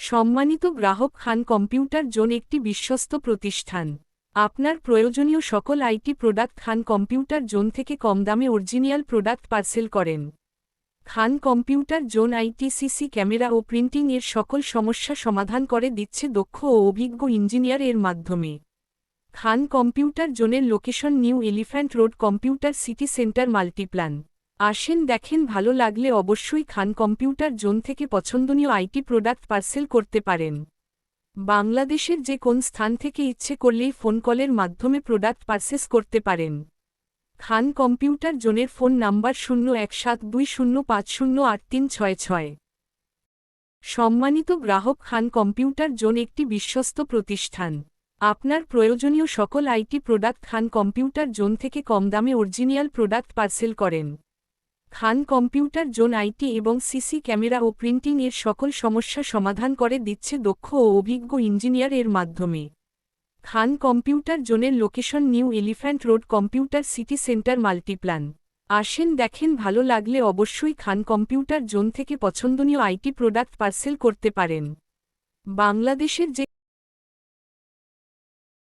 সম্মানিত গ্রাহক, খান computer zone একটি বিশ্বস্ত প্রতিষ্ঠান। আপনার প্রয়োজনীয় সকল IT product Khan computer zone থেকে কম দামে অরিজিনাল প্রোডাক্ট পার্সেল করেন। Khan computer zone IT, CC camera ও প্রিন্টিং এর সকল সমস্যা সমাধান করে দিচ্ছে দক্ষ ও অভিজ্ঞ ইঞ্জিনিয়ার এর মাধ্যমে। খান কম্পিউটার জোনের location new elephant road, computer city centre, Multiplan. আসেন, দেখেন, ভালো লাগলে অবশ্যই খান কম্পিউটার জোন থেকে পছন্দনীয় আইটি প্রোডাক্ট পার্সেল করতে পারেন। বাংলাদেশের যে কোন স্থান থেকে ইচ্ছে করলেই ফোন কলের মাধ্যমে প্রোডাক্ট পারচেজ করতে পারেন। খান কম্পিউটার জোনের ফোন নাম্বার 0172050836। সম্মানিত গ্রাহক, খান কম্পিউটার জোন একটি বিশ্বস্ত প্রতিষ্ঠান। আপনার প্রয়োজনীয় সকল IT product Khan computer zone থেকে কম দামে অরিজিনাল প্রোডাক্ট পার্সেল করেন। খান কম্পিউটার জোন আইটি এবং সিসি ক্যামেরা ও প্রিন্টিং এর সকল সমস্যা সমাধান করে দিচ্ছে দক্ষ ও অভিজ্ঞ ইঞ্জিনিয়ার এর মাধ্যমে। খান কম্পিউটার জোনের location new elephant road, computer city centre, Multiplan. আসেন, দেখেন, ভালো লাগলে অবশ্যই খান কম্পিউটার জোন থেকে পছন্দনীয় আইটি প্রোডাক্ট পার্সেল করতে পারেন। বাংলাদেশের যে